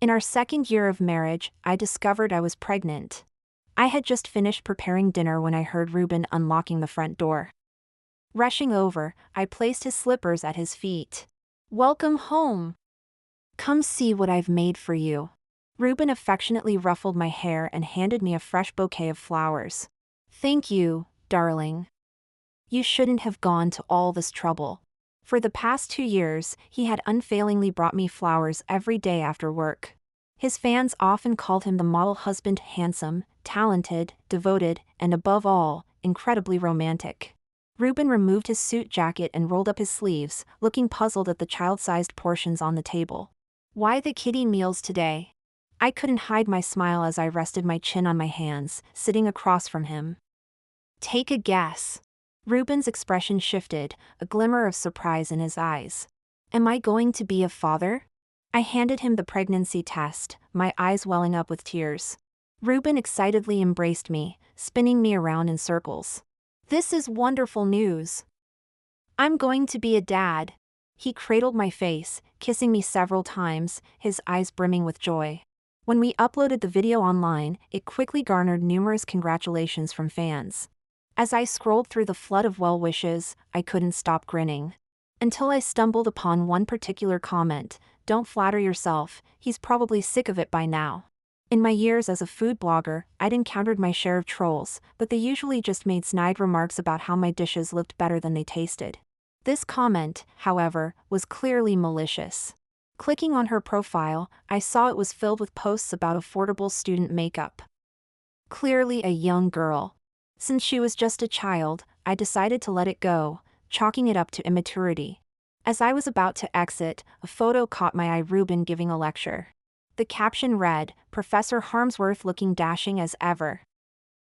In our second year of marriage, I discovered I was pregnant. I had just finished preparing dinner when I heard Ruben unlocking the front door. Rushing over, I placed his slippers at his feet. "Welcome home. Come see what I've made for you." Ruben affectionately ruffled my hair and handed me a fresh bouquet of flowers. "Thank you, darling. You shouldn't have gone to all this trouble." For the past 2 years, he had unfailingly brought me flowers every day after work. His fans often called him the model husband, handsome, talented, devoted, and above all, incredibly romantic. Ruben removed his suit jacket and rolled up his sleeves, looking puzzled at the child-sized portions on the table. "Why the kiddie meals today?" I couldn't hide my smile as I rested my chin on my hands, sitting across from him. "Take a guess." Ruben's expression shifted, a glimmer of surprise in his eyes. "Am I going to be a father?" I handed him the pregnancy test, my eyes welling up with tears. Ruben excitedly embraced me, spinning me around in circles. "This is wonderful news. I'm going to be a dad." He cradled my face, kissing me several times, his eyes brimming with joy. When we uploaded the video online, it quickly garnered numerous congratulations from fans. As I scrolled through the flood of well wishes, I couldn't stop grinning. Until I stumbled upon one particular comment: "Don't flatter yourself, he's probably sick of it by now." In my years as a food blogger, I'd encountered my share of trolls, but they usually just made snide remarks about how my dishes looked better than they tasted. This comment, however, was clearly malicious. Clicking on her profile, I saw it was filled with posts about affordable student makeup. Clearly a young girl. Since she was just a child, I decided to let it go, chalking it up to immaturity. As I was about to exit, a photo caught my eye: Ruben giving a lecture. The caption read, "Professor Harmsworth looking dashing as ever.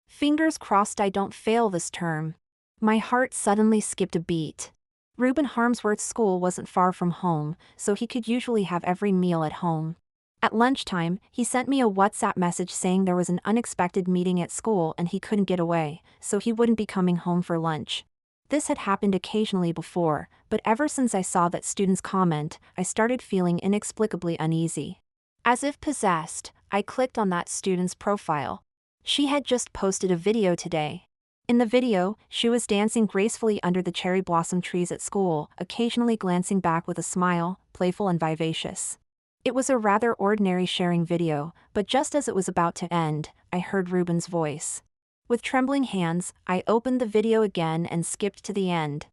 Fingers crossed I don't fail this term." My heart suddenly skipped a beat. Ruben Harmsworth's school wasn't far from home, so he could usually have every meal at home. At lunchtime, he sent me a WhatsApp message saying there was an unexpected meeting at school and he couldn't get away, so he wouldn't be coming home for lunch. This had happened occasionally before, but ever since I saw that student's comment, I started feeling inexplicably uneasy. As if possessed, I clicked on that student's profile. She had just posted a video today. In the video, she was dancing gracefully under the cherry blossom trees at school, occasionally glancing back with a smile, playful and vivacious. It was a rather ordinary sharing video, but just as it was about to end, I heard Ruben's voice. With trembling hands, I opened the video again and skipped to the end.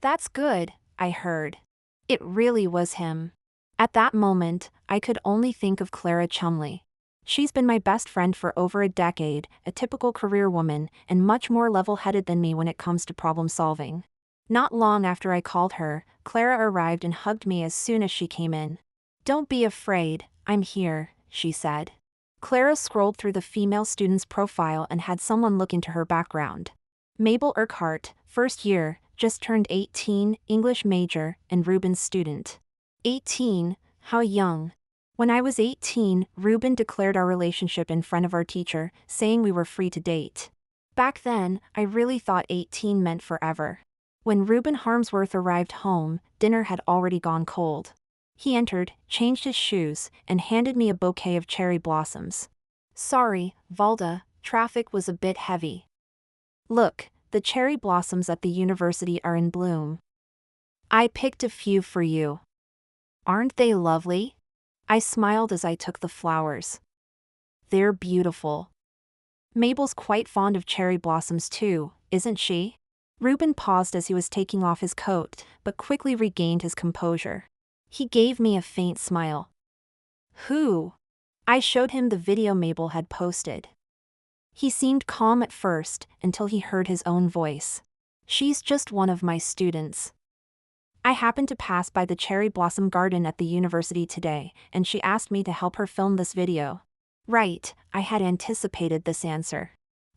"That's good," I heard. It really was him. At that moment, I could only think of Clara Chumley. She's been my best friend for over a decade, a typical career woman, and much more level-headed than me when it comes to problem solving. Not long after I called her, Clara arrived and hugged me as soon as she came in. "Don't be afraid, I'm here," she said. Clara scrolled through the female student's profile and had someone look into her background. Mabel Urquhart, first year, just turned 18, English major, and Ruben's student. 18, how young. When I was 18, Ruben declared our relationship in front of our teacher, saying we were free to date. Back then, I really thought 18 meant forever. When Ruben Harmsworth arrived home, dinner had already gone cold. He entered, changed his shoes, and handed me a bouquet of cherry blossoms. "Sorry, Valda, traffic was a bit heavy. Look, the cherry blossoms at the university are in bloom. I picked a few for you. Aren't they lovely?" I smiled as I took the flowers. "They're beautiful. Mabel's quite fond of cherry blossoms too, isn't she?" Ruben paused as he was taking off his coat, but quickly regained his composure. He gave me a faint smile. "Who?" I showed him the video Mabel had posted. He seemed calm at first, until he heard his own voice. "She's just one of my students. I happened to pass by the cherry blossom garden at the university today, and she asked me to help her film this video." Right, I had anticipated this answer.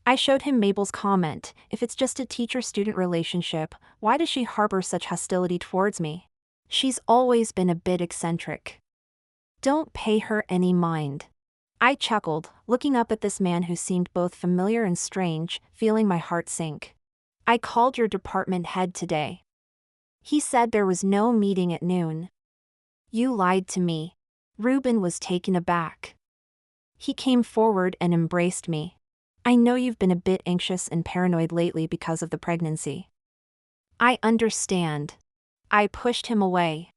I showed him Mabel's comment: "If it's just a teacher-student relationship, why does she harbor such hostility towards me? She's always been a bit eccentric. Don't pay her any mind." I chuckled, looking up at this man who seemed both familiar and strange, feeling my heart sink. "I called your department head today. He said there was no meeting at noon." "You lied to me." Ruben was taken aback. He came forward and embraced me. I know you've been a bit anxious and paranoid lately because of the pregnancy. I understand. I pushed him away.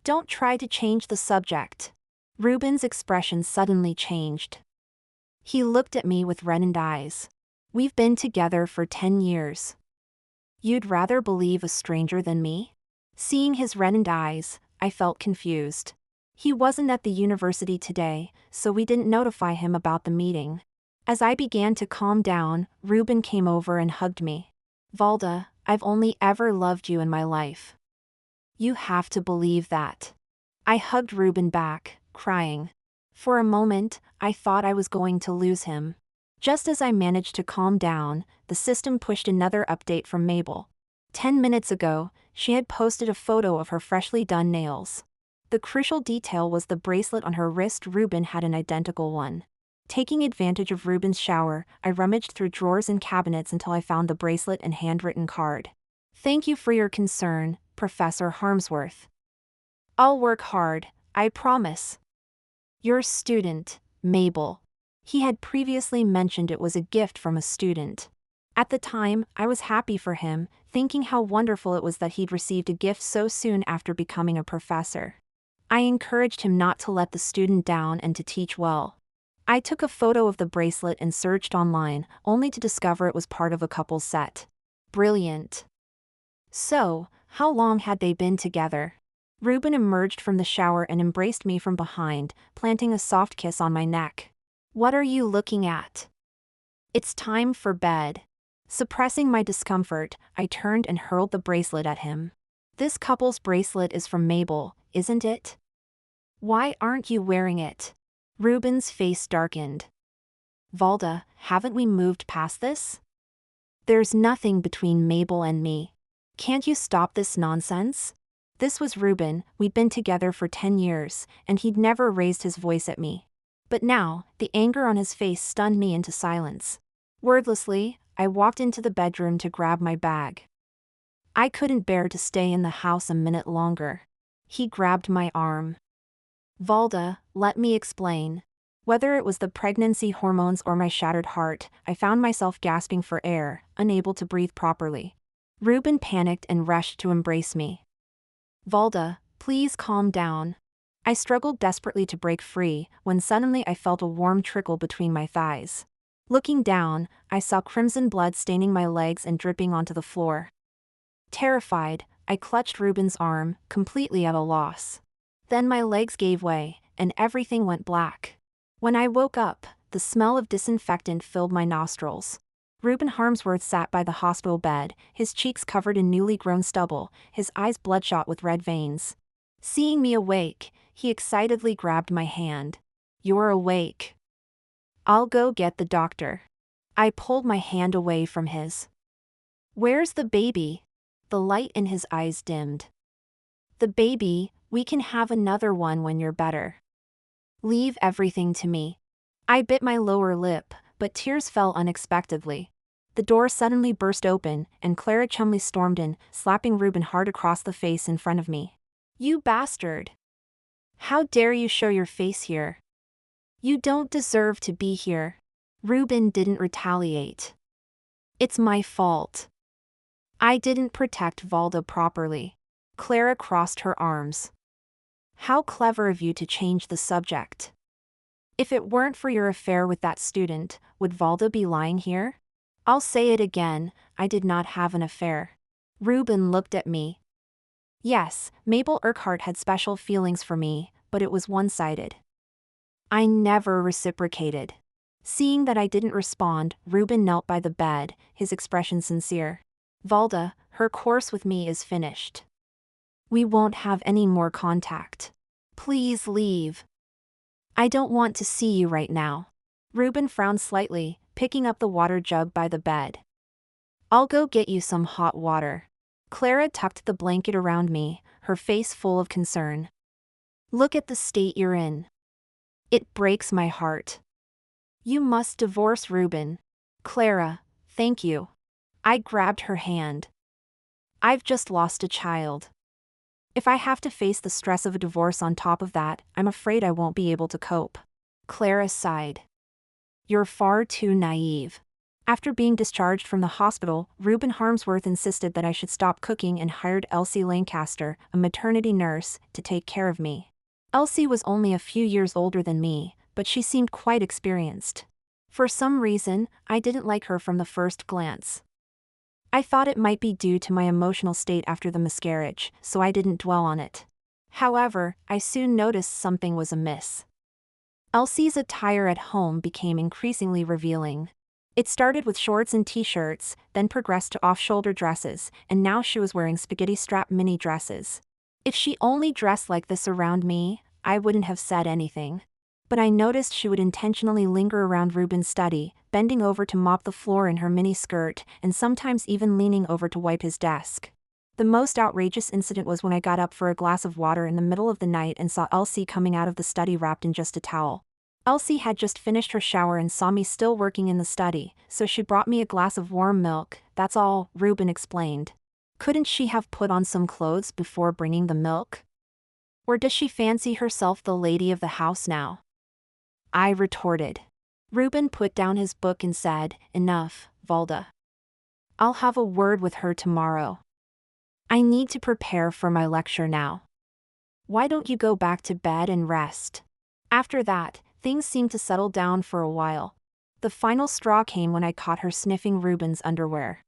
Don't try to change the subject. Ruben's expression suddenly changed. He looked at me with reddened eyes. We've been together for 10 years. You'd rather believe a stranger than me? Seeing his reddened eyes, I felt confused. He wasn't at the university today, so we didn't notify him about the meeting. As I began to calm down, Ruben came over and hugged me. Valda, I've only ever loved you in my life. You have to believe that. I hugged Ruben back, crying. For a moment, I thought I was going to lose him. Just as I managed to calm down, the system pushed another update from Mabel. 10 minutes ago, she had posted a photo of her freshly done nails. The crucial detail was the bracelet on her wrist. Ruben had an identical one. Taking advantage of Ruben's shower, I rummaged through drawers and cabinets until I found the bracelet and handwritten card. Thank you for your concern, Professor Harmsworth. I'll work hard, I promise. Your student, Mabel. He had previously mentioned it was a gift from a student. At the time, I was happy for him, thinking how wonderful it was that he'd received a gift so soon after becoming a professor. I encouraged him not to let the student down and to teach well. I took a photo of the bracelet and searched online, only to discover it was part of a couple's set. Brilliant. So, how long had they been together? Ruben emerged from the shower and embraced me from behind, planting a soft kiss on my neck. What are you looking at? It's time for bed. Suppressing my discomfort, I turned and hurled the bracelet at him. This couple's bracelet is from Mabel, isn't it? Why aren't you wearing it? Ruben's face darkened. Valda, haven't we moved past this? There's nothing between Mabel and me. Can't you stop this nonsense? This was Ruben. We'd been together for 10 years, and he'd never raised his voice at me. But now, the anger on his face stunned me into silence. Wordlessly, I walked into the bedroom to grab my bag. I couldn't bear to stay in the house a minute longer. He grabbed my arm. Valda, let me explain. Whether it was the pregnancy hormones or my shattered heart, I found myself gasping for air, unable to breathe properly. Ruben panicked and rushed to embrace me. Valda, please calm down. I struggled desperately to break free, when suddenly I felt a warm trickle between my thighs. Looking down, I saw crimson blood staining my legs and dripping onto the floor. Terrified, I clutched Ruben's arm, completely at a loss. Then my legs gave way, and everything went black. When I woke up, the smell of disinfectant filled my nostrils. Ruben Harmsworth sat by the hospital bed, his cheeks covered in newly grown stubble, his eyes bloodshot with red veins. Seeing me awake, he excitedly grabbed my hand. You're awake. I'll go get the doctor. I pulled my hand away from his. Where's the baby? The light in his eyes dimmed. The baby, we can have another one when you're better. Leave everything to me. I bit my lower lip, but tears fell unexpectedly. The door suddenly burst open, and Clara Chumley stormed in, slapping Ruben hard across the face in front of me. You bastard! How dare you show your face here? You don't deserve to be here. Ruben didn't retaliate. It's my fault. I didn't protect Valda properly. Clara crossed her arms. How clever of you to change the subject. If it weren't for your affair with that student, would Valda be lying here? I'll say it again, I did not have an affair. Ruben looked at me. Yes, Mabel Urquhart had special feelings for me, but it was one-sided. I never reciprocated. Seeing that I didn't respond, Ruben knelt by the bed, his expression sincere. Valda, her course with me is finished. We won't have any more contact. Please leave. I don't want to see you right now. Ruben frowned slightly, picking up the water jug by the bed. I'll go get you some hot water. Clara tucked the blanket around me, her face full of concern. Look at the state you're in. It breaks my heart. You must divorce Ruben. Clara, thank you. I grabbed her hand. I've just lost a child. If I have to face the stress of a divorce on top of that, I'm afraid I won't be able to cope. Clara sighed. You're far too naive. After being discharged from the hospital, Reuben Harmsworth insisted that I should stop cooking and hired Elsie Lancaster, a maternity nurse, to take care of me. Elsie was only a few years older than me, but she seemed quite experienced. For some reason, I didn't like her from the first glance. I thought it might be due to my emotional state after the miscarriage, so I didn't dwell on it. However, I soon noticed something was amiss. Elsie's attire at home became increasingly revealing. It started with shorts and t-shirts, then progressed to off-shoulder dresses, and now she was wearing spaghetti-strap mini dresses. If she only dressed like this around me, I wouldn't have said anything. But I noticed she would intentionally linger around Reuben's study, bending over to mop the floor in her mini skirt, and sometimes even leaning over to wipe his desk. The most outrageous incident was when I got up for a glass of water in the middle of the night and saw Elsie coming out of the study wrapped in just a towel. Elsie had just finished her shower and saw me still working in the study, so she brought me a glass of warm milk. That's all, Reuben explained. Couldn't she have put on some clothes before bringing the milk? Or does she fancy herself the lady of the house now? I retorted. Reuben put down his book and said, Enough, Valda. I'll have a word with her tomorrow. I need to prepare for my lecture now. Why don't you go back to bed and rest? After that, things seemed to settle down for a while. The final straw came when I caught her sniffing Reuben's underwear.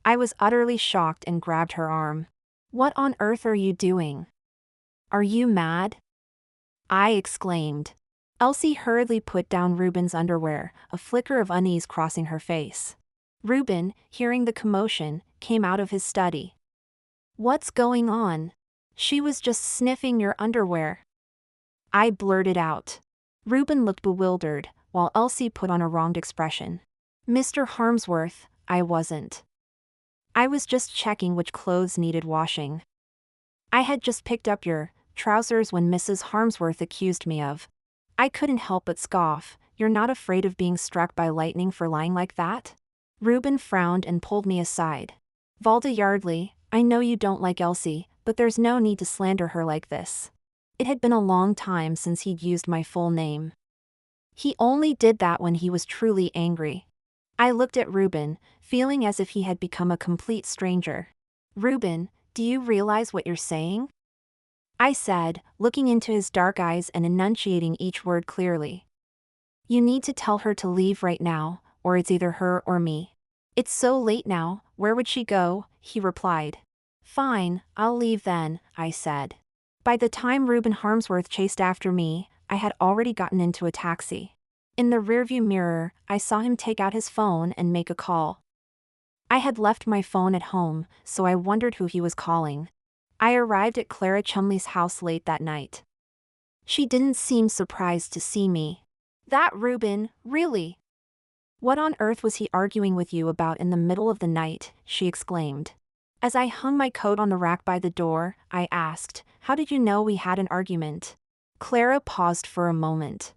I was utterly shocked and grabbed her arm. What on earth are you doing? Are you mad? I exclaimed. Elsie hurriedly put down Reuben's underwear, a flicker of unease crossing her face. Reuben, hearing the commotion, came out of his study. What's going on? She was just sniffing your underwear. I blurted out. Reuben looked bewildered, while Elsie put on a wronged expression. Mr. Harmsworth, I wasn't. I was just checking which clothes needed washing. I had just picked up your trousers when Mrs. Harmsworth accused me of. I couldn't help but scoff. You're not afraid of being struck by lightning for lying like that? Reuben frowned and pulled me aside. Valda Yardley, I know you don't like Elsie, but there's no need to slander her like this. It had been a long time since he'd used my full name. He only did that when he was truly angry. I looked at Reuben, feeling as if he had become a complete stranger. Reuben, do you realize what you're saying? I said, looking into his dark eyes and enunciating each word clearly. You need to tell her to leave right now, or it's either her or me. It's so late now, where would she go? He replied. Fine, I'll leave then, I said. By the time Reuben Harmsworth chased after me, I had already gotten into a taxi. In the rearview mirror, I saw him take out his phone and make a call. I had left my phone at home, so I wondered who he was calling. I arrived at Clara Chumley's house late that night. She didn't seem surprised to see me. That Reuben, really? What on earth was he arguing with you about in the middle of the night? She exclaimed. As I hung my coat on the rack by the door, I asked, How did you know we had an argument? Clara paused for a moment.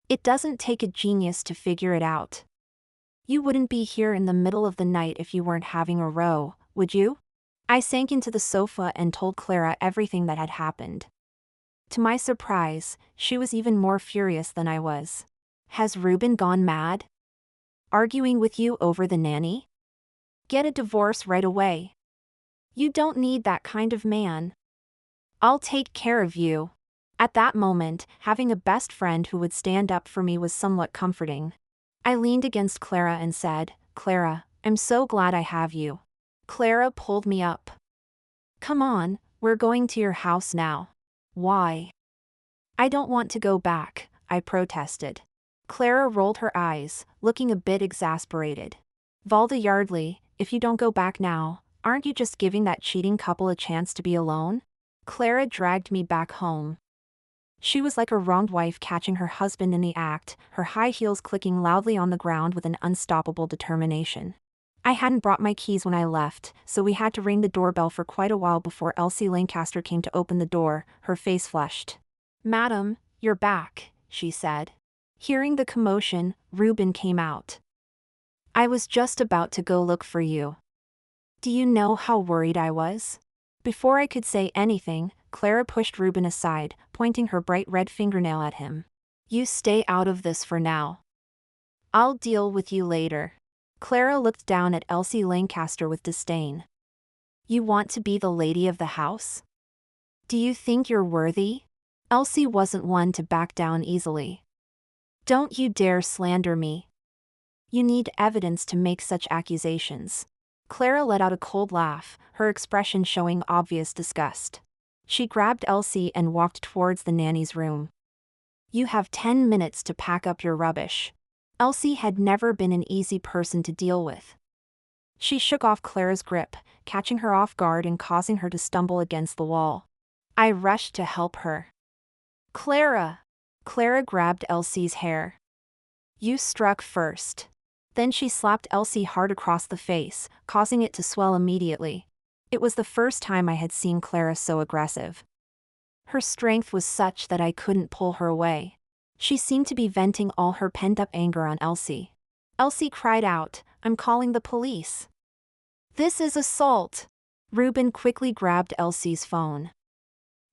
It doesn't take a genius to figure it out. You wouldn't be here in the middle of the night if you weren't having a row, would you? I sank into the sofa and told Clara everything that had happened. To my surprise, she was even more furious than I was. Has Reuben gone mad? Arguing with you over the nanny? Get a divorce right away. You don't need that kind of man. I'll take care of you. At that moment, having a best friend who would stand up for me was somewhat comforting. I leaned against Clara and said, Clara, I'm so glad I have you. Clara pulled me up. Come on, we're going to your house now. Why? I don't want to go back, I protested. Clara rolled her eyes, looking a bit exasperated. Valda Yardley, if you don't go back now, aren't you just giving that cheating couple a chance to be alone? Clara dragged me back home. She was like a wronged wife catching her husband in the act, her high heels clicking loudly on the ground with an unstoppable determination. I hadn't brought my keys when I left, so we had to ring the doorbell for quite a while before Elsie Lancaster came to open the door, her face flushed. Madam, you're back, she said. Hearing the commotion, Reuben came out. I was just about to go look for you. Do you know how worried I was? Before I could say anything, Clara pushed Ruben aside, pointing her bright red fingernail at him. You stay out of this for now. I'll deal with you later. Clara looked down at Elsie Lancaster with disdain. You want to be the lady of the house? Do you think you're worthy? Elsie wasn't one to back down easily. Don't you dare slander me. You need evidence to make such accusations. Clara let out a cold laugh, her expression showing obvious disgust. She grabbed Elsie and walked towards the nanny's room. You have 10 minutes to pack up your rubbish. Elsie had never been an easy person to deal with. She shook off Clara's grip, catching her off guard and causing her to stumble against the wall. I rushed to help her. Clara! Clara grabbed Elsie's hair. You struck first. Then she slapped Elsie hard across the face, causing it to swell immediately. It was the first time I had seen Clara so aggressive. Her strength was such that I couldn't pull her away. She seemed to be venting all her pent-up anger on Elsie. Elsie cried out, I'm calling the police. This is assault. Ruben quickly grabbed Elsie's phone.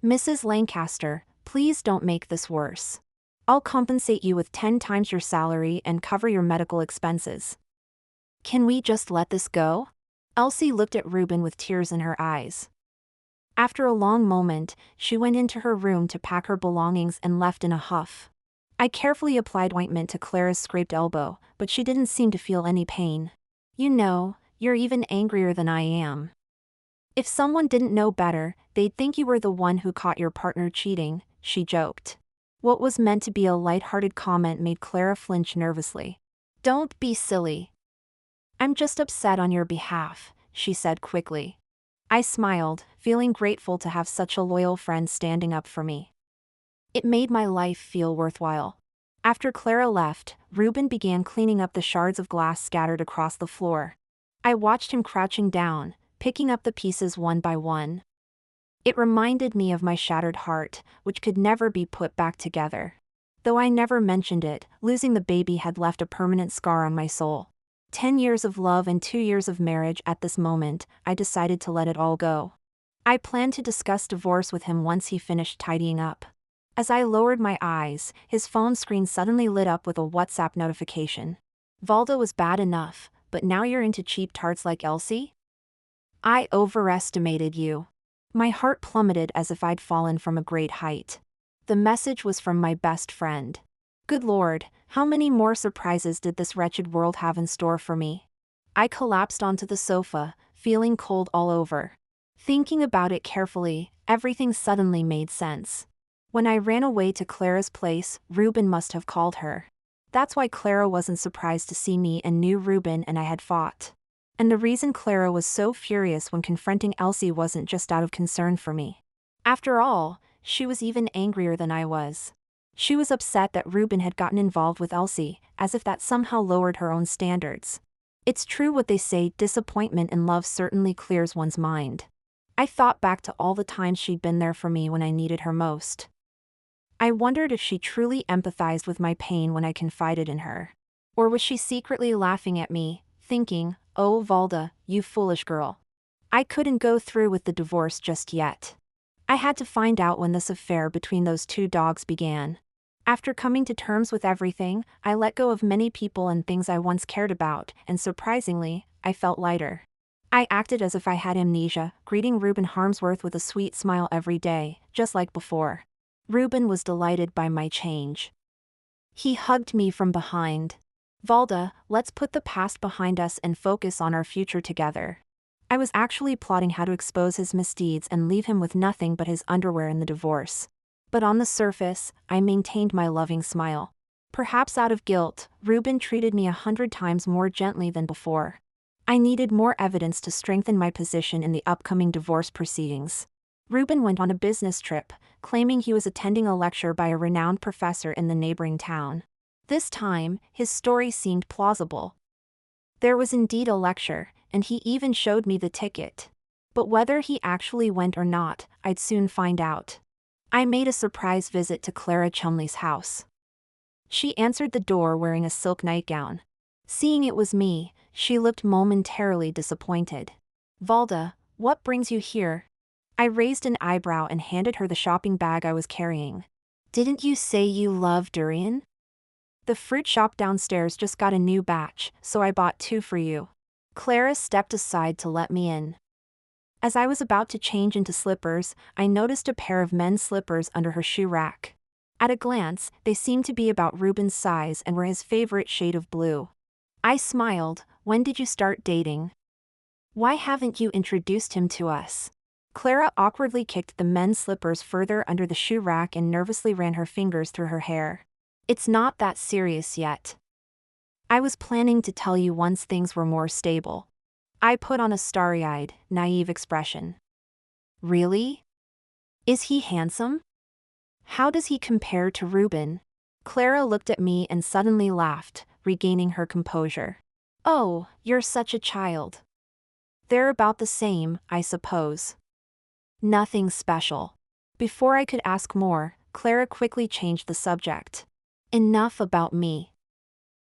Mrs. Lancaster, please don't make this worse. I'll compensate you with 10 times your salary and cover your medical expenses. Can we just let this go? Elsie looked at Ruben with tears in her eyes. After a long moment, she went into her room to pack her belongings and left in a huff. I carefully applied ointment to Clara's scraped elbow, but she didn't seem to feel any pain. You know, you're even angrier than I am. If someone didn't know better, they'd think you were the one who caught your partner cheating, she joked. What was meant to be a light-hearted comment made Clara flinch nervously. Don't be silly. I'm just upset on your behalf, she said quickly. I smiled, feeling grateful to have such a loyal friend standing up for me. It made my life feel worthwhile. After Clara left, Ruben began cleaning up the shards of glass scattered across the floor. I watched him crouching down, picking up the pieces one by one. It reminded me of my shattered heart, which could never be put back together. Though I never mentioned it, losing the baby had left a permanent scar on my soul. 10 years of love and 2 years of marriage. At this moment, I decided to let it all go. I planned to discuss divorce with him once he finished tidying up. As I lowered my eyes, his phone screen suddenly lit up with a WhatsApp notification. Valda was bad enough, but now you're into cheap tarts like Elsie? I overestimated you. My heart plummeted as if I'd fallen from a great height. The message was from my best friend. Good Lord, how many more surprises did this wretched world have in store for me? I collapsed onto the sofa, feeling cold all over. Thinking about it carefully, everything suddenly made sense. When I ran away to Clara's place, Ruben must have called her. That's why Clara wasn't surprised to see me and knew Ruben and I had fought. And the reason Clara was so furious when confronting Elsie wasn't just out of concern for me. After all, she was even angrier than I was. She was upset that Ruben had gotten involved with Elsie, as if that somehow lowered her own standards. It's true what they say, disappointment in love certainly clears one's mind. I thought back to all the times she'd been there for me when I needed her most. I wondered if she truly empathized with my pain when I confided in her. Or was she secretly laughing at me, thinking, oh Valda, you foolish girl. I couldn't go through with the divorce just yet. I had to find out when this affair between those two dogs began. After coming to terms with everything, I let go of many people and things I once cared about, and surprisingly, I felt lighter. I acted as if I had amnesia, greeting Ruben Harmsworth with a sweet smile every day, just like before. Ruben was delighted by my change. He hugged me from behind. Valda, let's put the past behind us and focus on our future together. I was actually plotting how to expose his misdeeds and leave him with nothing but his underwear in the divorce. But on the surface, I maintained my loving smile. Perhaps out of guilt, Ruben treated me 100 times more gently than before. I needed more evidence to strengthen my position in the upcoming divorce proceedings. Ruben went on a business trip, claiming he was attending a lecture by a renowned professor in the neighboring town. This time, his story seemed plausible. There was indeed a lecture, and he even showed me the ticket. But whether he actually went or not, I'd soon find out. I made a surprise visit to Clara Chumley's house. She answered the door wearing a silk nightgown. Seeing it was me, she looked momentarily disappointed. Valda, what brings you here? I raised an eyebrow and handed her the shopping bag I was carrying. Didn't you say you love durian? The fruit shop downstairs just got a new batch, so I bought 2 for you. Clara stepped aside to let me in. As I was about to change into slippers, I noticed a pair of men's slippers under her shoe rack. At a glance, they seemed to be about Ruben's size and were his favorite shade of blue. I smiled. When did you start dating? Why haven't you introduced him to us? Clara awkwardly kicked the men's slippers further under the shoe rack and nervously ran her fingers through her hair. It's not that serious yet. I was planning to tell you once things were more stable. I put on a starry-eyed, naive expression. Really? Is he handsome? How does he compare to Ruben? Clara looked at me and suddenly laughed, regaining her composure. Oh, you're such a child. They're about the same, I suppose. Nothing special. Before I could ask more, Clara quickly changed the subject. Enough about me.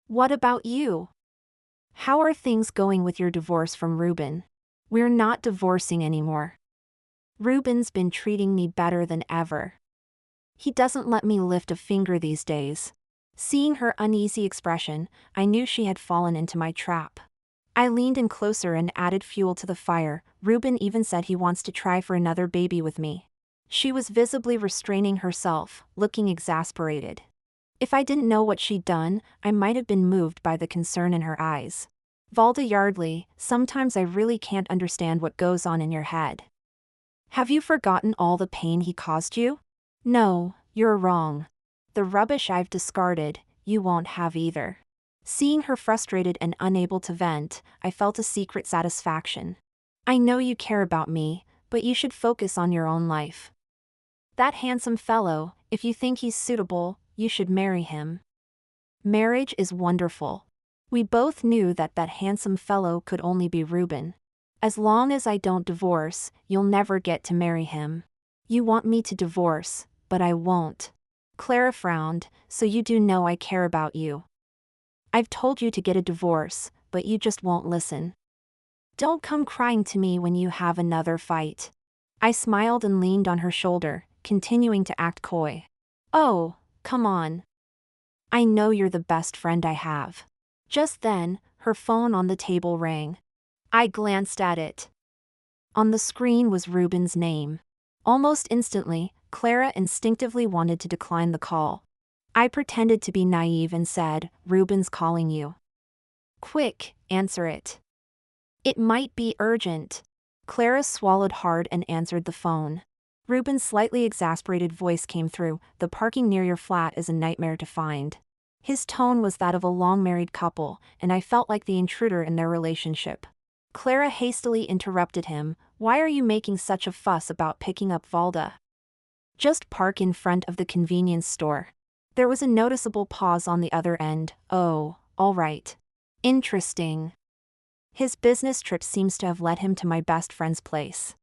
What about you? How are things going with your divorce from Ruben? We're not divorcing anymore. Ruben's been treating me better than ever. He doesn't let me lift a finger these days. Seeing her uneasy expression, I knew she had fallen into my trap. I leaned in closer and added fuel to the fire. Ruben even said he wants to try for another baby with me. She was visibly restraining herself, looking exasperated. If I didn't know what she'd done, I might have been moved by the concern in her eyes. Valda Yardley, sometimes I really can't understand what goes on in your head. Have you forgotten all the pain he caused you? No, you're wrong. The rubbish I've discarded, you won't have either. Seeing her frustrated and unable to vent, I felt a secret satisfaction. I know you care about me, but you should focus on your own life. That handsome fellow, if you think he's suitable, you should marry him. Marriage is wonderful. We both knew that that handsome fellow could only be Ruben. As long as I don't divorce, you'll never get to marry him. You want me to divorce, but I won't. Clara frowned. So you do know I care about you. I've told you to get a divorce, but you just won't listen. Don't come crying to me when you have another fight. I smiled and leaned on her shoulder, continuing to act coy. Oh, come on. I know you're the best friend I have. Just then, her phone on the table rang. I glanced at it. On the screen was Ruben's name. Almost instantly, Clara instinctively wanted to decline the call. I pretended to be naive and said, Ruben's calling you. Quick, answer it. It might be urgent. Clara swallowed hard and answered the phone. Ruben's slightly exasperated voice came through. The parking near your flat is a nightmare to find. His tone was that of a long-married couple, and I felt like the intruder in their relationship. Clara hastily interrupted him. Why are you making such a fuss about picking up Valda? Just park in front of the convenience store. There was a noticeable pause on the other end. Oh, all right. Interesting. His business trip seems to have led him to my best friend's place.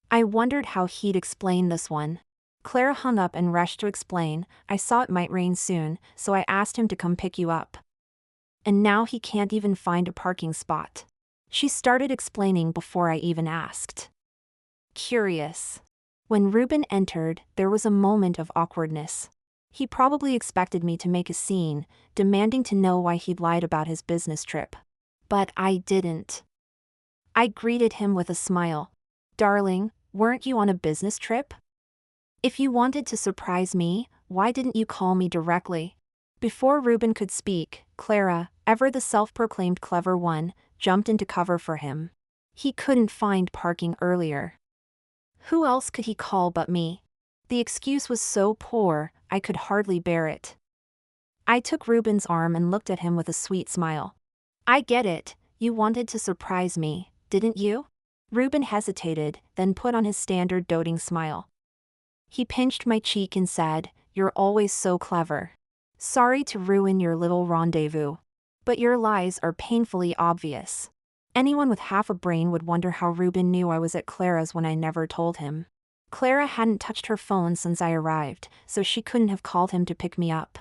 I wondered how he'd explain this one. Clara hung up and rushed to explain. I saw it might rain soon, so I asked him to come pick you up. And now he can't even find a parking spot. She started explaining before I even asked. Curious. When Ruben entered, there was a moment of awkwardness. He probably expected me to make a scene, demanding to know why he'd lied about his business trip. But I didn't. I greeted him with a smile. Darling, weren't you on a business trip? If you wanted to surprise me, why didn't you call me directly? Before Ruben could speak, Clara, ever the self-proclaimed clever one, jumped into cover for him. He couldn't find parking earlier. Who else could he call but me? The excuse was so poor, I could hardly bear it. I took Ruben's arm and looked at him with a sweet smile. I get it, you wanted to surprise me, didn't you? Ruben hesitated, then put on his standard doting smile. He pinched my cheek and said, You're always so clever. Sorry to ruin your little rendezvous. But your lies are painfully obvious. Anyone with half a brain would wonder how Ruben knew I was at Clara's when I never told him. Clara hadn't touched her phone since I arrived, so she couldn't have called him to pick me up.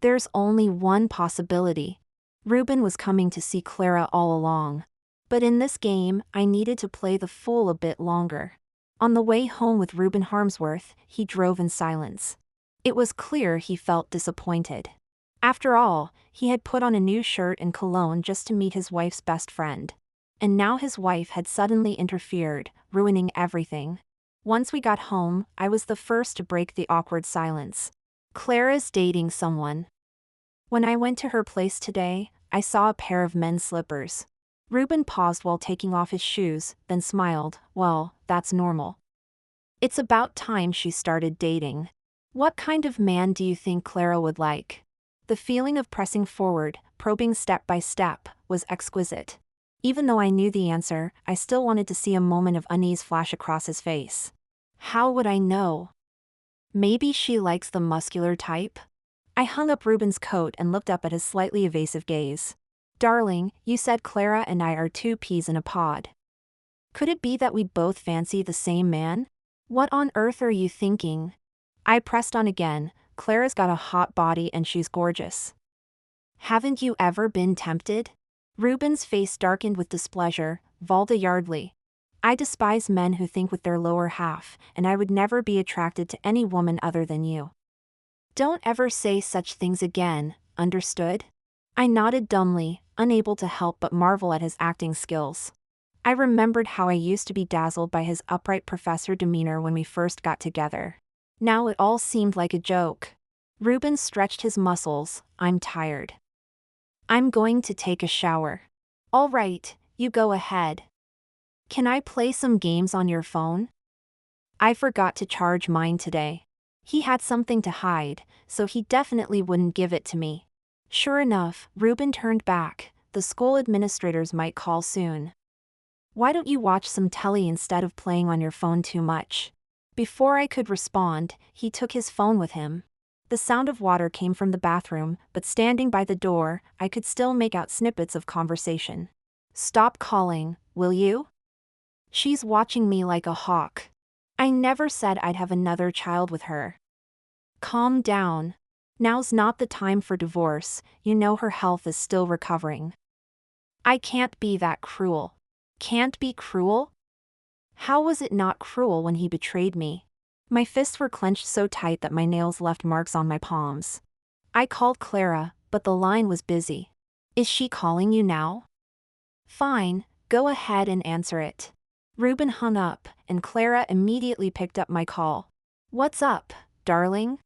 There's only one possibility. Ruben was coming to see Clara all along. But in this game, I needed to play the fool a bit longer. On the way home with Reuben Harmsworth, he drove in silence. It was clear he felt disappointed. After all, he had put on a new shirt and cologne just to meet his wife's best friend. And now his wife had suddenly interfered, ruining everything. Once we got home, I was the first to break the awkward silence. "Clara's dating someone." When I went to her place today, I saw a pair of men's slippers. Reuben paused while taking off his shoes, then smiled. "Well, that's normal. It's about time she started dating." "What kind of man do you think Clara would like?" The feeling of pressing forward, probing step by step, was exquisite. Even though I knew the answer, I still wanted to see a moment of unease flash across his face. How would I know? Maybe she likes the muscular type? I hung up Reuben's coat and looked up at his slightly evasive gaze. "Darling, you said Clara and I are two peas in a pod. Could it be that we both fancy the same man? What on earth are you thinking?" I pressed on again. "Clara's got a hot body and she's gorgeous. Haven't you ever been tempted?" Reuben's face darkened with displeasure. "Valda Yardley. I despise men who think with their lower half, and I would never be attracted to any woman other than you. Don't ever say such things again, understood?" I nodded dumbly, unable to help but marvel at his acting skills. I remembered how I used to be dazzled by his upright professor demeanor when we first got together. Now it all seemed like a joke. Reuben stretched his muscles. "I'm tired. I'm going to take a shower." "All right, you go ahead. Can I play some games on your phone?" I forgot to charge mine today. He had something to hide, so he definitely wouldn't give it to me. Sure enough, Reuben turned back. "The school administrators might call soon. Why don't you watch some telly instead of playing on your phone too much?" Before I could respond, he took his phone with him. The sound of water came from the bathroom, but standing by the door, I could still make out snippets of conversation. "Stop calling, will you? She's watching me like a hawk. I never said I'd have another child with her. Calm down. Now's not the time for divorce, you know her health is still recovering." I can't be that cruel. Can't be cruel? How was it not cruel when he betrayed me? My fists were clenched so tight that my nails left marks on my palms. I called Clara, but the line was busy. "Is she calling you now?" "Fine, go ahead and answer it." Reuben hung up, and Clara immediately picked up my call. "What's up, darling?"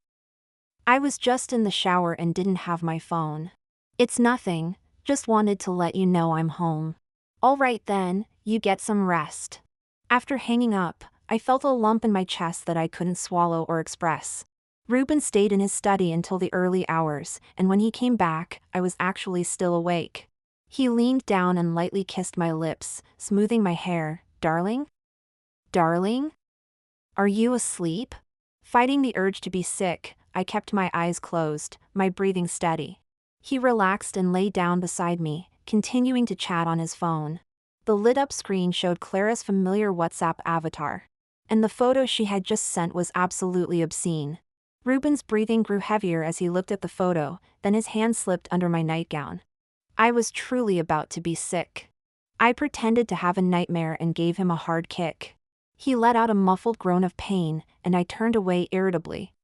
I was just in the shower and didn't have my phone. "It's nothing, just wanted to let you know I'm home." "All right then, you get some rest." After hanging up, I felt a lump in my chest that I couldn't swallow or express. Reuben stayed in his study until the early hours, and when he came back, I was actually still awake. He leaned down and lightly kissed my lips, smoothing my hair. "Darling? Darling? Are you asleep?" Fighting the urge to be sick, I kept my eyes closed, my breathing steady. He relaxed and lay down beside me, continuing to chat on his phone. The lit-up screen showed Clara's familiar WhatsApp avatar. And the photo she had just sent was absolutely obscene. Reuben's breathing grew heavier as he looked at the photo, then his hand slipped under my nightgown. I was truly about to be sick. I pretended to have a nightmare and gave him a hard kick. He let out a muffled groan of pain, and I turned away irritably.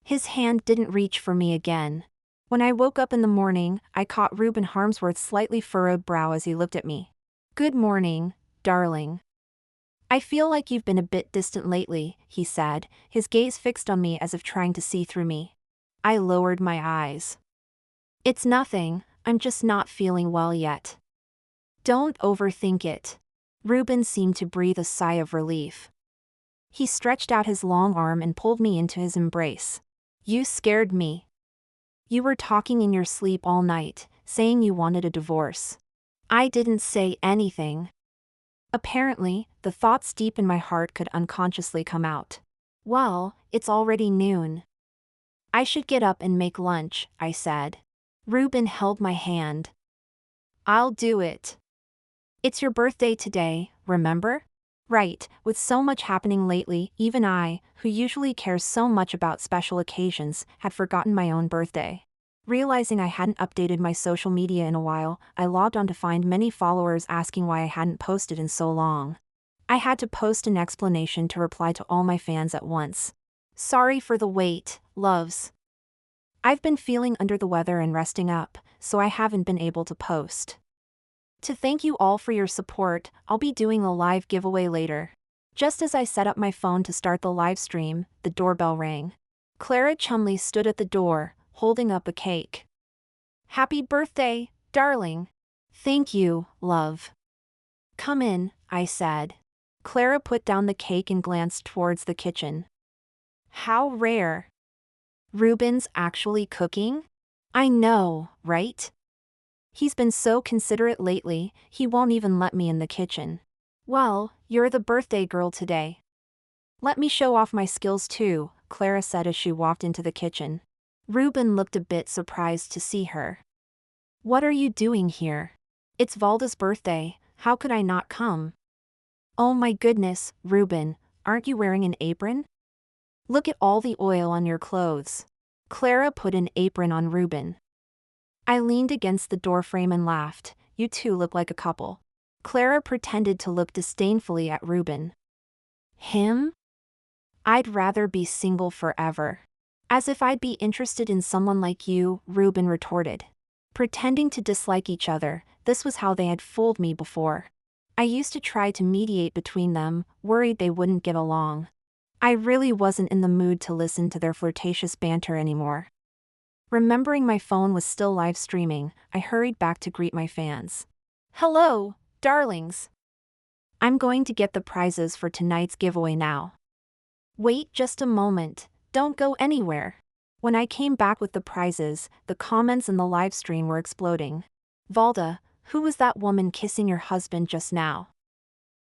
His hand didn't reach for me again. When I woke up in the morning, I caught Reuben Harmsworth's slightly furrowed brow as he looked at me. "Good morning, darling. I feel like you've been a bit distant lately," he said, his gaze fixed on me as if trying to see through me. I lowered my eyes. "It's nothing, I'm just not feeling well yet." "Don't overthink it." Reuben seemed to breathe a sigh of relief. He stretched out his long arm and pulled me into his embrace. "You scared me. You were talking in your sleep all night, saying you wanted a divorce." I didn't say anything. Apparently, the thoughts deep in my heart could unconsciously come out. "Well, it's already noon. I should get up and make lunch," I said. Reuben held my hand. "I'll do it. It's your birthday today, remember?" Right, with so much happening lately, even I, who usually cares so much about special occasions, had forgotten my own birthday. Realizing I hadn't updated my social media in a while, I logged on to find many followers asking why I hadn't posted in so long. I had to post an explanation to reply to all my fans at once. Sorry for the wait, loves. I've been feeling under the weather and resting up, so I haven't been able to post. To thank you all for your support, I'll be doing a live giveaway later. Just as I set up my phone to start the live stream, the doorbell rang. Clara Chumley stood at the door, holding up a cake. Happy birthday, darling. Thank you, love. Come in, I said. Clara put down the cake and glanced towards the kitchen. How rare. Ruben's actually cooking? I know, right? He's been so considerate lately, he won't even let me in the kitchen. Well, you're the birthday girl today. Let me show off my skills too, Clara said as she walked into the kitchen. Ruben looked a bit surprised to see her. What are you doing here? It's Valda's birthday, how could I not come? Oh my goodness, Ruben, aren't you wearing an apron? Look at all the oil on your clothes. Clara put an apron on Ruben. I leaned against the doorframe and laughed. You two look like a couple. Clara pretended to look disdainfully at Ruben. Him? I'd rather be single forever. As if I'd be interested in someone like you, Ruben retorted. Pretending to dislike each other, this was how they had fooled me before. I used to try to mediate between them, worried they wouldn't get along. I really wasn't in the mood to listen to their flirtatious banter anymore. Remembering my phone was still live streaming, I hurried back to greet my fans. Hello, darlings. I'm going to get the prizes for tonight's giveaway now. Wait just a moment, don't go anywhere. When I came back with the prizes, the comments in the live stream were exploding. Valda, who was that woman kissing your husband just now?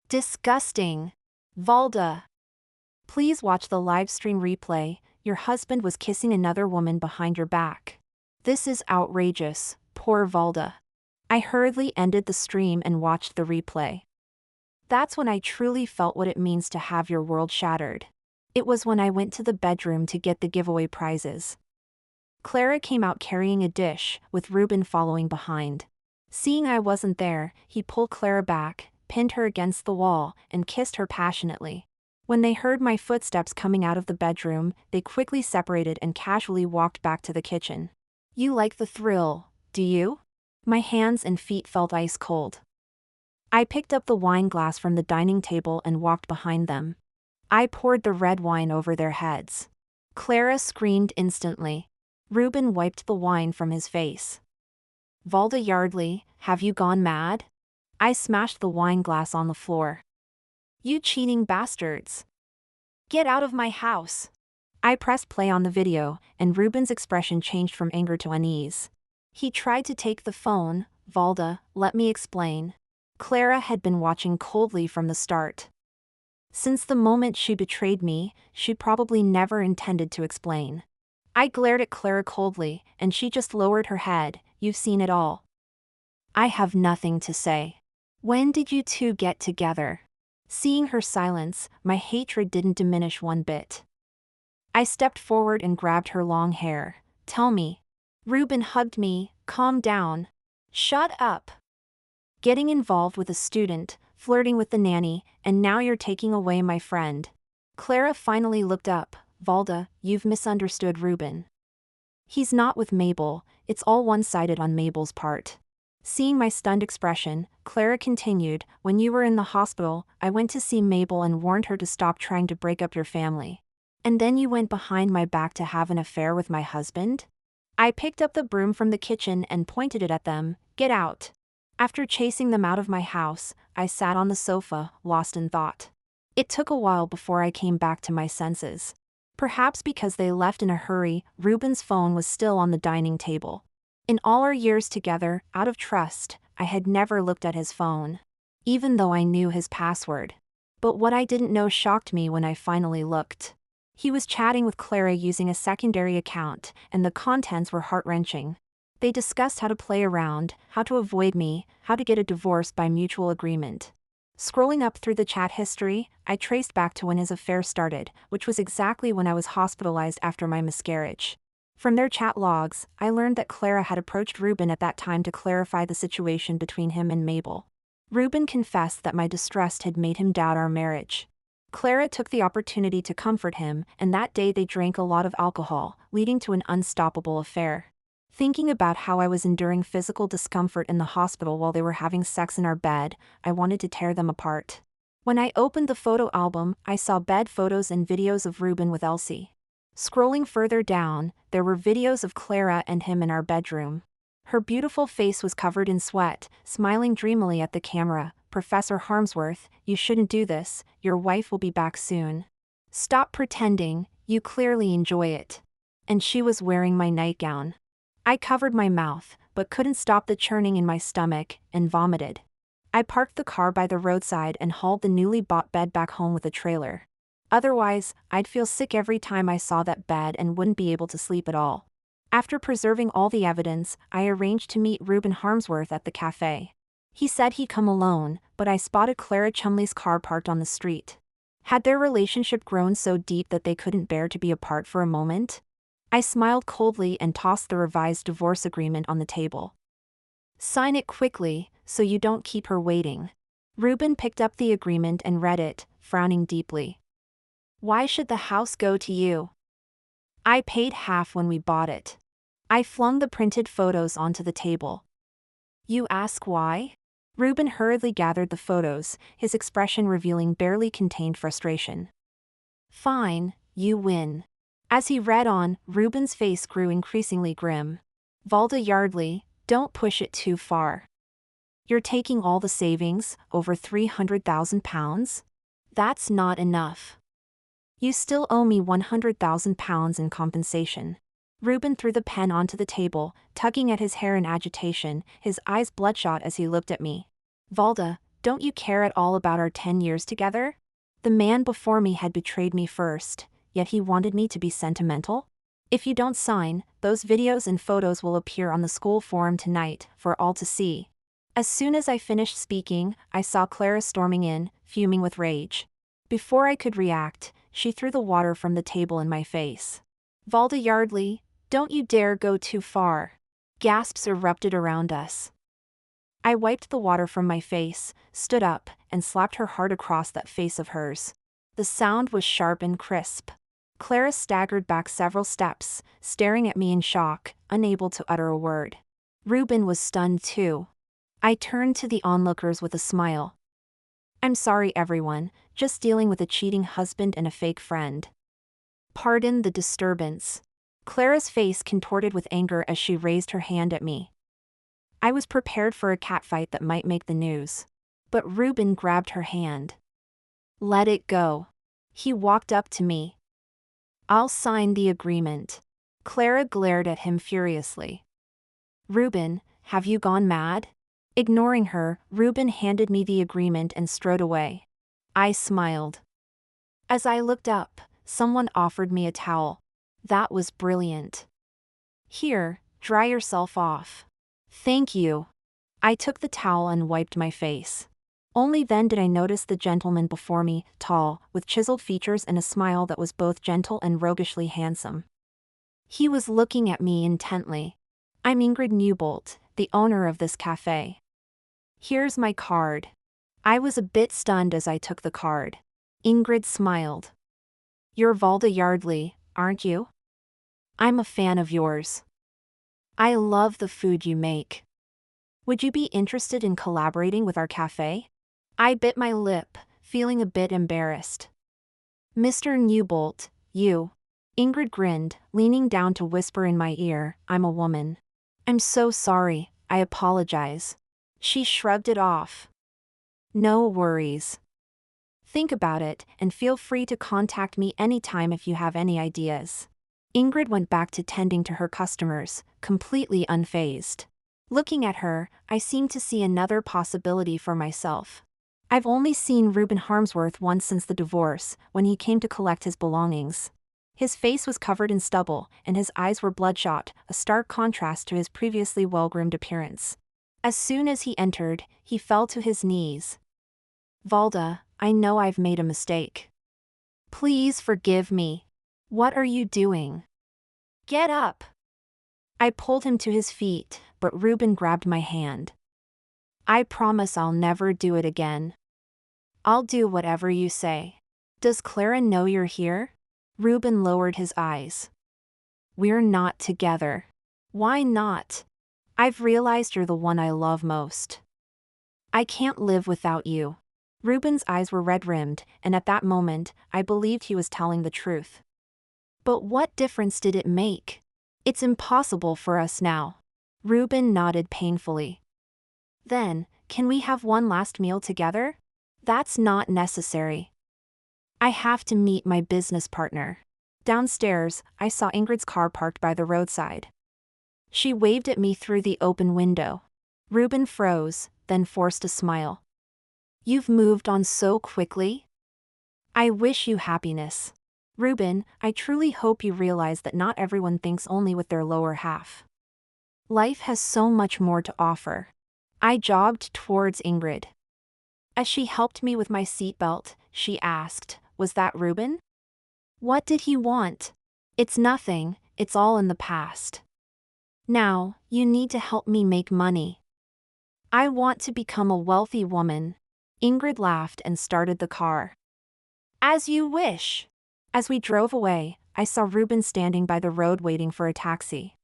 Disgusting. Valda. Please watch the live stream replay. Your husband was kissing another woman behind your back. This is outrageous, poor Valda. I hurriedly ended the stream and watched the replay. That's when I truly felt what it means to have your world shattered. It was when I went to the bedroom to get the giveaway prizes. Clara came out carrying a dish, with Ruben following behind. Seeing I wasn't there, he pulled Clara back, pinned her against the wall, and kissed her passionately. When they heard my footsteps coming out of the bedroom, they quickly separated and casually walked back to the kitchen. You like the thrill, do you? My hands and feet felt ice cold. I picked up the wine glass from the dining table and walked behind them. I poured the red wine over their heads. Clara screamed instantly. Ruben wiped the wine from his face. Valda Yardley, have you gone mad? I smashed the wine glass on the floor. You cheating bastards. Get out of my house. I pressed play on the video, and Ruben's expression changed from anger to unease. He tried to take the phone. Valda, let me explain. Clara had been watching coldly from the start. Since the moment she betrayed me, she probably never intended to explain. I glared at Clara coldly, and she just lowered her head. You've seen it all. I have nothing to say. When did you two get together? Seeing her silence, my hatred didn't diminish one bit. I stepped forward and grabbed her long hair. Tell me. Ruben hugged me. Calm down. Shut up. Getting involved with a student, flirting with the nanny, and now you're taking away my friend. Clara finally looked up. Valda, you've misunderstood Ruben. He's not with Mabel, it's all one-sided on Mabel's part. Seeing my stunned expression, Clara continued, when you were in the hospital, I went to see Mabel and warned her to stop trying to break up your family. And then you went behind my back to have an affair with my husband? I picked up the broom from the kitchen and pointed it at them. Get out. After chasing them out of my house, I sat on the sofa, lost in thought. It took a while before I came back to my senses. Perhaps because they left in a hurry, Ruben's phone was still on the dining table. In all our years together, out of trust, I had never looked at his phone. Even though I knew his password. But what I didn't know shocked me when I finally looked. He was chatting with Clara using a secondary account, and the contents were heart-wrenching. They discussed how to play around, how to avoid me, how to get a divorce by mutual agreement. Scrolling up through the chat history, I traced back to when his affair started, which was exactly when I was hospitalized after my miscarriage. From their chat logs, I learned that Clara had approached Ruben at that time to clarify the situation between him and Mabel. Ruben confessed that my distrust had made him doubt our marriage. Clara took the opportunity to comfort him, and that day they drank a lot of alcohol, leading to an unstoppable affair. Thinking about how I was enduring physical discomfort in the hospital while they were having sex in our bed, I wanted to tear them apart. When I opened the photo album, I saw bed photos and videos of Ruben with Elsie. Scrolling further down, there were videos of Clara and him in our bedroom. Her beautiful face was covered in sweat, smiling dreamily at the camera. "Professor Harmsworth, you shouldn't do this, your wife will be back soon. Stop pretending, you clearly enjoy it." And she was wearing my nightgown. I covered my mouth, but couldn't stop the churning in my stomach, and vomited. I parked the car by the roadside and hauled the newly bought bed back home with a trailer. Otherwise, I'd feel sick every time I saw that bed and wouldn't be able to sleep at all. After preserving all the evidence, I arranged to meet Ruben Harmsworth at the cafe. He said he'd come alone, but I spotted Clara Chumley's car parked on the street. Had their relationship grown so deep that they couldn't bear to be apart for a moment? I smiled coldly and tossed the revised divorce agreement on the table. "Sign it quickly, so you don't keep her waiting." Ruben picked up the agreement and read it, frowning deeply. "Why should the house go to you? I paid half when we bought it." I flung the printed photos onto the table. "You ask why?" Ruben hurriedly gathered the photos, his expression revealing barely contained frustration. "Fine, you win." As he read on, Ruben's face grew increasingly grim. "Valda Yardley, don't push it too far. You're taking all the savings, over £300,000? That's not enough. You still owe me £100,000 in compensation." Ruben threw the pen onto the table, tugging at his hair in agitation, his eyes bloodshot as he looked at me. "Valda, don't you care at all about our 10 years together? The man before me had betrayed me first, yet he wanted me to be sentimental? If you don't sign, those videos and photos will appear on the school forum tonight, for all to see." As soon as I finished speaking, I saw Clara storming in, fuming with rage. Before I could react, she threw the water from the table in my face. "Valda Yardley, don't you dare go too far." Gasps erupted around us. I wiped the water from my face, stood up, and slapped her hard across that face of hers. The sound was sharp and crisp. Clara staggered back several steps, staring at me in shock, unable to utter a word. Ruben was stunned too. I turned to the onlookers with a smile. "I'm sorry everyone, just dealing with a cheating husband and a fake friend. Pardon the disturbance." Clara's face contorted with anger as she raised her hand at me. I was prepared for a catfight that might make the news. But Ruben grabbed her hand. "Let it go." He walked up to me. "I'll sign the agreement." Clara glared at him furiously. "Ruben, have you gone mad?" Ignoring her, Ruben handed me the agreement and strode away. I smiled. As I looked up, someone offered me a towel. That was brilliant. "Here, dry yourself off." "Thank you." I took the towel and wiped my face. Only then did I notice the gentleman before me, tall, with chiseled features and a smile that was both gentle and roguishly handsome. He was looking at me intently. "I'm Ingrid Newbolt, the owner of this cafe. Here's my card." I was a bit stunned as I took the card. Ingrid smiled. "You're Valda Yardley, aren't you? I'm a fan of yours. I love the food you make. Would you be interested in collaborating with our cafe?" I bit my lip, feeling a bit embarrassed. "Mr. Newbolt, you." Ingrid grinned, leaning down to whisper in my ear, "I'm a woman." "I'm so sorry, I apologize." She shrugged it off. "No worries. Think about it, and feel free to contact me anytime if you have any ideas." Ingrid went back to tending to her customers, completely unfazed. Looking at her, I seemed to see another possibility for myself. I've only seen Ruben Harmsworth once since the divorce, when he came to collect his belongings. His face was covered in stubble, and his eyes were bloodshot, a stark contrast to his previously well-groomed appearance. As soon as he entered, he fell to his knees. "Valda, I know I've made a mistake. Please forgive me." "What are you doing? Get up." I pulled him to his feet, but Ruben grabbed my hand. I promise I'll never do it again. I'll do whatever you say. Does Clara know you're here? Ruben lowered his eyes. We're not together. Why not? I've realized you're the one I love most. I can't live without you. Ruben's eyes were red-rimmed, and at that moment, I believed he was telling the truth. But what difference did it make? It's impossible for us now. Ruben nodded painfully. Then, can we have one last meal together? That's not necessary. I have to meet my business partner. Downstairs, I saw Ingrid's car parked by the roadside. She waved at me through the open window. Ruben froze, then forced a smile. You've moved on so quickly? I wish you happiness. Ruben, I truly hope you realize that not everyone thinks only with their lower half. Life has so much more to offer. I jogged towards Ingrid. As she helped me with my seatbelt, she asked, was that Ruben? What did he want? It's nothing, it's all in the past. Now, you need to help me make money. I want to become a wealthy woman. Ingrid laughed and started the car. As you wish. As we drove away, I saw Ruben standing by the road waiting for a taxi.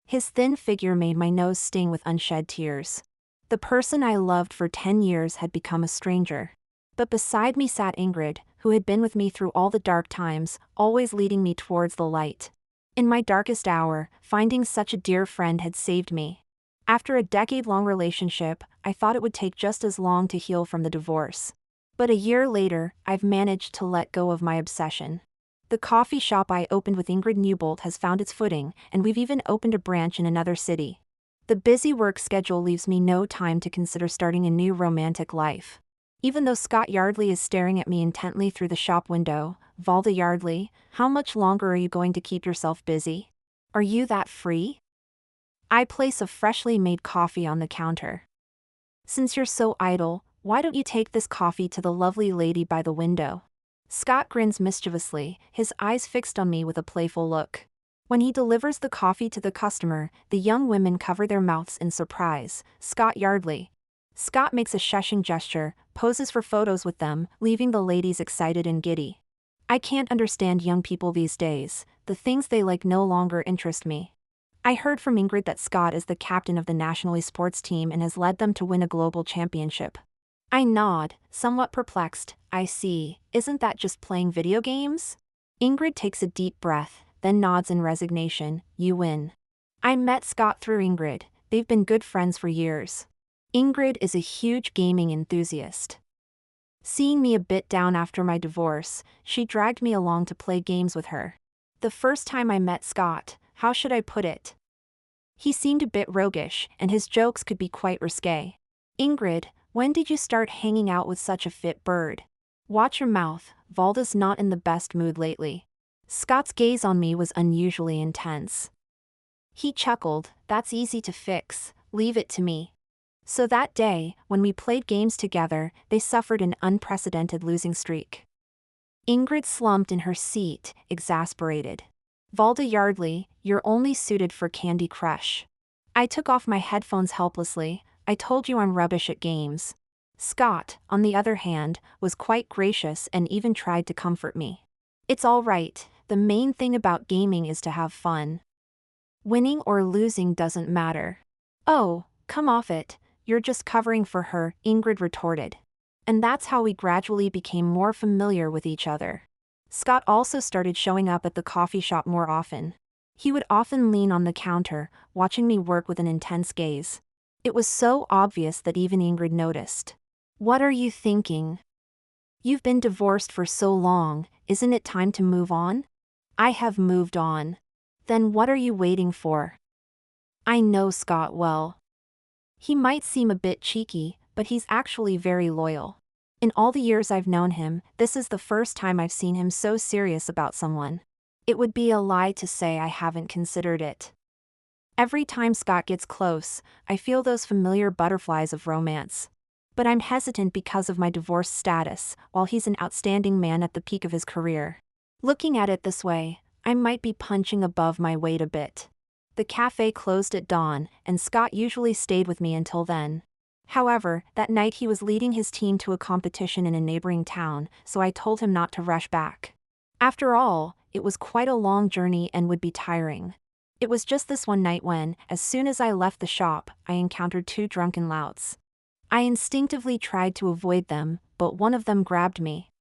His thin figure made my nose sting with unshed tears. The person I loved for 10 years had become a stranger. But beside me sat Ingrid, who had been with me through all the dark times, always leading me towards the light. In my darkest hour, finding such a dear friend had saved me. After a decade-long relationship, I thought it would take just as long to heal from the divorce. But a year later, I've managed to let go of my obsession. The coffee shop I opened with Ingrid Newbolt has found its footing, and we've even opened a branch in another city. The busy work schedule leaves me no time to consider starting a new romantic life. Even though Scott Yardley is staring at me intently through the shop window, Valda Yardley, how much longer are you going to keep yourself busy? Are you that free? I place a freshly made coffee on the counter. Since you're so idle, why don't you take this coffee to the lovely lady by the window? Scott grins mischievously, his eyes fixed on me with a playful look. When he delivers the coffee to the customer, the young women cover their mouths in surprise. Scott Yardley. Scott makes a shushing gesture, poses for photos with them, leaving the ladies excited and giddy. I can't understand young people these days, the things they like no longer interest me. I heard from Ingrid that Scott is the captain of the national esports team and has led them to win a global championship. I nod, somewhat perplexed. I see, isn't that just playing video games? Ingrid takes a deep breath, then nods in resignation. You win. I met Scott through Ingrid, they've been good friends for years. Ingrid is a huge gaming enthusiast. Seeing me a bit down after my divorce, she dragged me along to play games with her. The first time I met Scott, how should I put it? He seemed a bit roguish, and his jokes could be quite risque. Ingrid, when did you start hanging out with such a fit bird? Watch your mouth, Valda's not in the best mood lately. Scott's gaze on me was unusually intense. He chuckled, that's easy to fix, leave it to me. So that day, when we played games together, they suffered an unprecedented losing streak. Ingrid slumped in her seat, exasperated. Valda Yardley, you're only suited for Candy Crush. I took off my headphones helplessly. I told you I'm rubbish at games. Scott, on the other hand, was quite gracious and even tried to comfort me. It's all right, the main thing about gaming is to have fun. Winning or losing doesn't matter. Oh, come off it, you're just covering for her, Ingrid retorted. And that's how we gradually became more familiar with each other. Scott also started showing up at the coffee shop more often. He would often lean on the counter, watching me work with an intense gaze. It was so obvious that even Ingrid noticed. What are you thinking? You've been divorced for so long, isn't it time to move on? I have moved on. Then what are you waiting for? I know Scott well. He might seem a bit cheeky, but he's actually very loyal. In all the years I've known him, this is the first time I've seen him so serious about someone. It would be a lie to say I haven't considered it. Every time Scott gets close, I feel those familiar butterflies of romance. But I'm hesitant because of my divorce status, while he's an outstanding man at the peak of his career. Looking at it this way, I might be punching above my weight a bit. The cafe closed at dawn, and Scott usually stayed with me until then. However, that night he was leading his team to a competition in a neighboring town, so I told him not to rush back. After all, it was quite a long journey and would be tiring. It was just this one night when, as soon as I left the shop, I encountered two drunken louts. I instinctively tried to avoid them, but one of them grabbed me.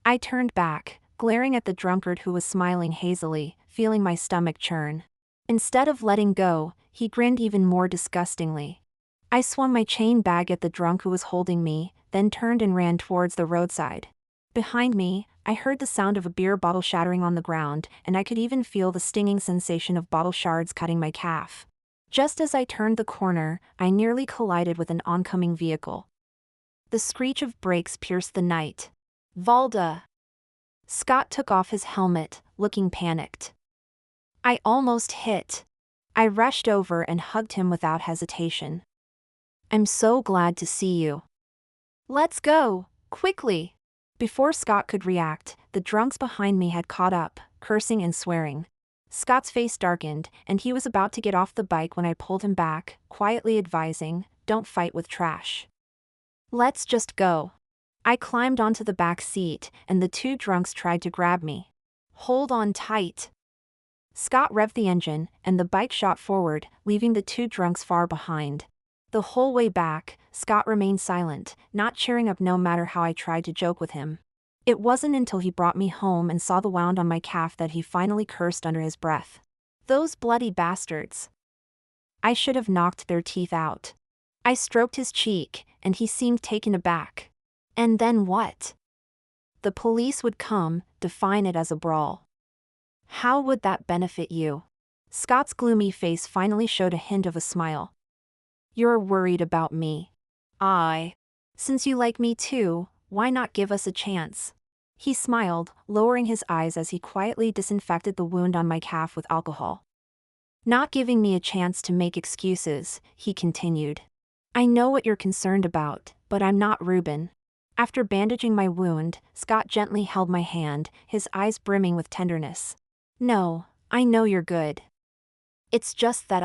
I turned back, glaring at the drunkard who was smiling hazily, feeling my stomach churn. Instead of letting go, he grinned even more disgustingly. I swung my chain bag at the drunk who was holding me, then turned and ran towards the roadside. Behind me, I heard the sound of a beer bottle shattering on the ground, and I could even feel the stinging sensation of bottle shards cutting my calf. Just as I turned the corner, I nearly collided with an oncoming vehicle. The screech of brakes pierced the night. Valda! Scott took off his helmet, looking panicked. I almost hit. I rushed over and hugged him without hesitation. I'm so glad to see you. Let's go, quickly. Before Scott could react, the drunks behind me had caught up, cursing and swearing. Scott's face darkened, and he was about to get off the bike when I pulled him back, quietly advising, "Don't fight with trash. Let's just go." I climbed onto the back seat, and the two drunks tried to grab me. Hold on tight. Scott revved the engine, and the bike shot forward, leaving the two drunks far behind. The whole way back, Scott remained silent, not cheering up no matter how I tried to joke with him. It wasn't until he brought me home and saw the wound on my calf that he finally cursed under his breath. Those bloody bastards. I should have knocked their teeth out. I stroked his cheek, and he seemed taken aback. And then what? The police would come, define it as a brawl. How would that benefit you? Scott's gloomy face finally showed a hint of a smile. You're worried about me. Since you like me too, why not give us a chance? He smiled, lowering his eyes as he quietly disinfected the wound on my calf with alcohol. Not giving me a chance to make excuses, he continued. I know what you're concerned about, but I'm not Ruben. After bandaging my wound, Scott gently held my hand, his eyes brimming with tenderness. No, I know you're good. It's just that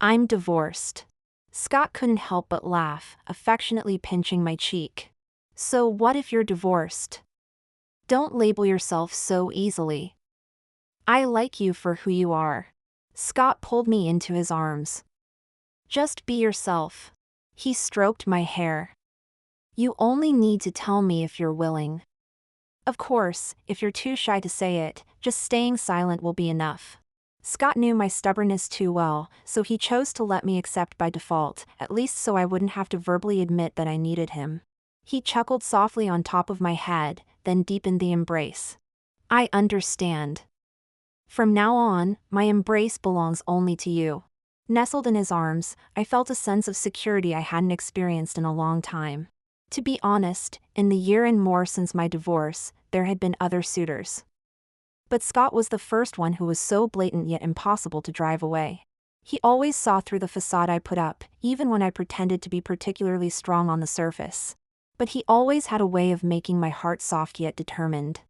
I'm divorced. Scott couldn't help but laugh, affectionately pinching my cheek. So what if you're divorced? Don't label yourself so easily. I like you for who you are. Scott pulled me into his arms. Just be yourself. He stroked my hair. You only need to tell me if you're willing. Of course, if you're too shy to say it, just staying silent will be enough. Scott knew my stubbornness too well, so he chose to let me accept by default, at least so I wouldn't have to verbally admit that I needed him. He chuckled softly on top of my head, then deepened the embrace. I understand. From now on, my embrace belongs only to you. Nestled in his arms, I felt a sense of security I hadn't experienced in a long time. To be honest, in the year and more since my divorce, there had been other suitors. But Scott was the first one who was so blatant yet impossible to drive away. He always saw through the facade I put up, even when I pretended to be particularly strong on the surface. But he always had a way of making my heart soft yet determined.